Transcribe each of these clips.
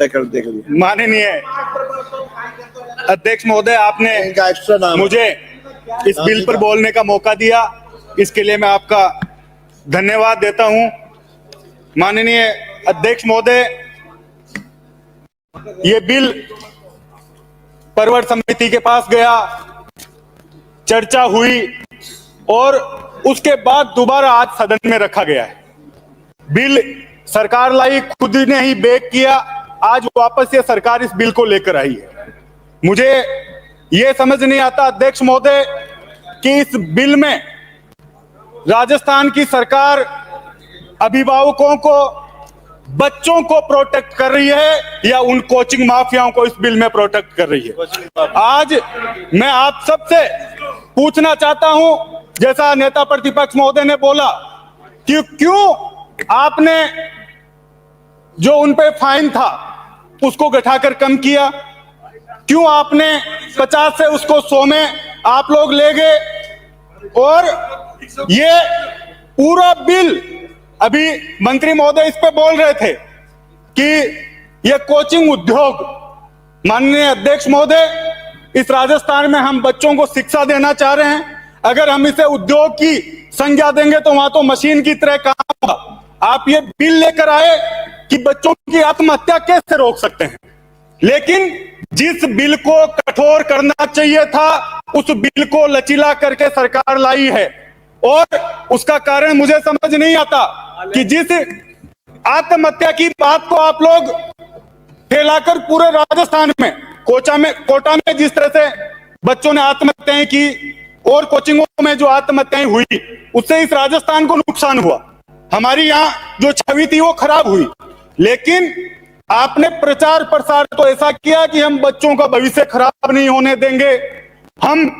कर देंगे। माननीय अध्यक्ष महोदय, आपने इनका एक्स्ट्रा नाम मुझे इस बिल पर बोलने का मौका दिया, इसके लिए मैं आपका धन्यवाद देता हूं। माननीय अध्यक्ष महोदय, ये बिल परवर समिति के पास गया, चर्चा हुई और उसके बाद दोबारा आज सदन में रखा गया है। बिल सरकार लाई, खुद ने ही बेक किया, आज वापस ये सरकार इस बिल को लेकर आई है। मुझे ये समझ नहीं आता अध्यक्ष महोदय कि इस बिल में राजस्थान की सरकार अभिभावकों को, बच्चों को प्रोटेक्ट कर रही है या उन कोचिंग माफियाओं को इस बिल में प्रोटेक्ट कर रही है। आज मैं आप सबसे पूछना चाहता हूं, जैसा नेता प्रतिपक्ष महोदय ने बोला कि क्यों आपने जो उन पे फाइन था उसको घटाकर कम किया, क्यों आपने 50 से उसको 100 में आप लोग ले गए, और ये पूरा बिल, अभी मंत्री महोदय इस पे बोल रहे थे कि ये कोचिंग उद्योग, माननीय अध्यक्ष महोदय, इस राजस्थान में हम बच्चों को शिक्षा देना चाह रहे हैं। अगर हम इसे उद्योग की संज्ञा देंगे तो वहां तो मशीन की तरह काम होगा। आप ये बिल लेकर आए कि बच्चों की आत्महत्या कैसे रोक सकते हैं, लेकिन जिस बिल को कठोर करना चाहिए था उस बिल को लचीला करके सरकार लाई है। और उसका कारण मुझे समझ नहीं आता कि जिस आत्महत्या की बात को आप लोग फैलाकर पूरे राजस्थान में, कोटा में जिस तरह से बच्चों ने आत्महत्याएं की और कोचिंगों में जो आत्महत्याएं हुई, उससे इस राजस्थान को नुकसान हुआ, हमारी यहाँ जो छवि थी वो खराब हुई। लेकिन आपने प्रचार प्रसार तो ऐसा किया कि हम बच्चों का भविष्य खराब नहीं होने देंगे, हम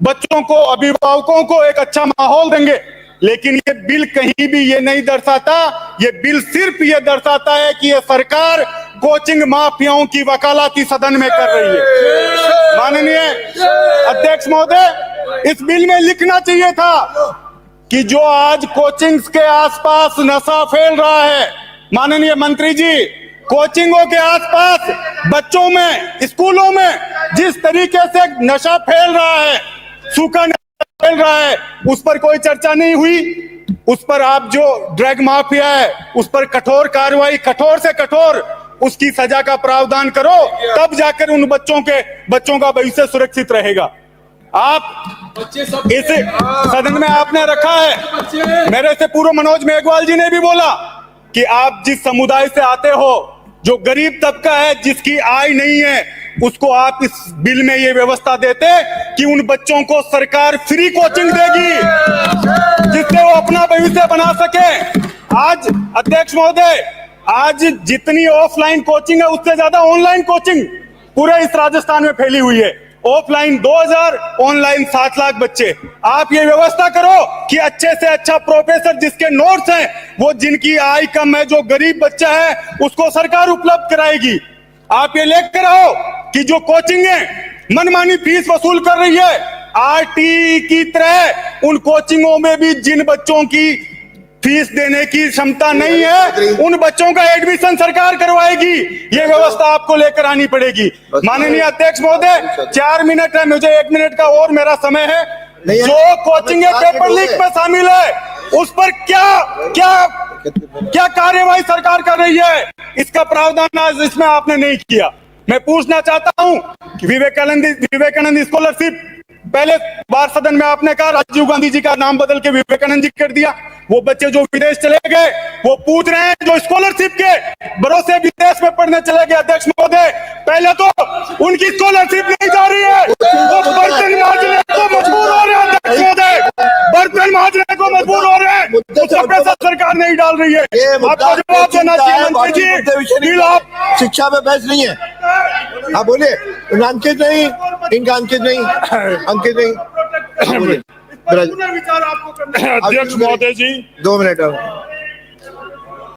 बच्चों को, अभिभावकों को एक अच्छा माहौल देंगे, लेकिन ये बिल कहीं भी ये नहीं दर्शाता। ये बिल सिर्फ ये दर्शाता है कि ये सरकार कोचिंग माफियाओं की वकालती सदन में कर रही है। माननीय अध्यक्ष महोदय, इस बिल में लिखना चाहिए था कि जो आज कोचिंग्स के आसपास नशा फैल रहा है, माननीय मंत्री जी, कोचिंगों के आसपास बच्चों में, स्कूलों में जिस तरीके से नशा फैल रहा है, सूखा नशा फैल रहा है, उस पर कोई चर्चा नहीं हुई। उस पर आप जो ड्रग माफिया है उस पर कठोर कार्रवाई, कठोर से कठोर उसकी सजा का प्रावधान करो, तब जाकर उन बच्चों का भविष्य सुरक्षित रहेगा। आप इस सदन में आपने रखा है, मेरे से पूर्व मनोज मेघवाल जी ने भी बोला कि आप जिस समुदाय से आते हो, जो गरीब तबका है, जिसकी आय नहीं है, उसको आप इस बिल में ये व्यवस्था देते कि उन बच्चों को सरकार फ्री कोचिंग देगी जिससे वो अपना भविष्य बना सके। आज अध्यक्ष महोदय, आज जितनी ऑफलाइन कोचिंग है उससे ज्यादा ऑनलाइन कोचिंग पूरे इस राजस्थान में फैली हुई है। ऑफलाइन 2000, ऑनलाइन 7 लाख बच्चे। आप ये व्यवस्था करो कि अच्छे से अच्छा प्रोफेसर जिसके नोट्स हैं, वो जिनकी आय कम है, जो गरीब बच्चा है, उसको सरकार उपलब्ध कराएगी। आप ये लेकर आओ कि जो कोचिंग है मनमानी फीस वसूल कर रही है, आरटी की तरह उन कोचिंगों में भी जिन बच्चों की फीस देने की क्षमता नहीं है, उन बच्चों का एडमिशन सरकार करवाएगी। ये व्यवस्था आपको लेकर आनी पड़ेगी। माननीय अध्यक्ष महोदय, 4 मिनट है, मुझे 1 मिनट का और मेरा समय है। जो कोचिंग पेपर लीक में शामिल है उस पर क्या कार्यवाही सरकार कर रही है, इसका प्रावधान आज इसमें आपने नहीं किया। मैं पूछना चाहता हूं कि विवेकानंद स्कॉलरशिप, पहले बार सदन में आपने कहा राजीव गांधी जी का नाम बदल के विवेकानंद जी कर दिया। वो बच्चे जो विदेश चले गए वो पूछ रहे हैं, जो स्कॉलरशिप के भरोसे विदेश में पढ़ने चले गए, अध्यक्ष महोदय, पहले तो उनकी स्कॉलरशिप नहीं जा रही है, वो बर्तन मांजने को मजबूर हो रहे हैं। अध्यक्ष महोदय, बर्तन मांजने को मजबूर हो रहे हैं, उसका पैसा सरकार नहीं डाल रही है। आपको जवाब देना चाहिए मंत्री जी। आप शिक्षा में बहस नहीं है, आप बोलिए। अंकित नहीं, इनका अंकित नहीं, अंकित नहीं, विचार आपको करना है। अध्यक्ष महोदय जी, 2 मिनट।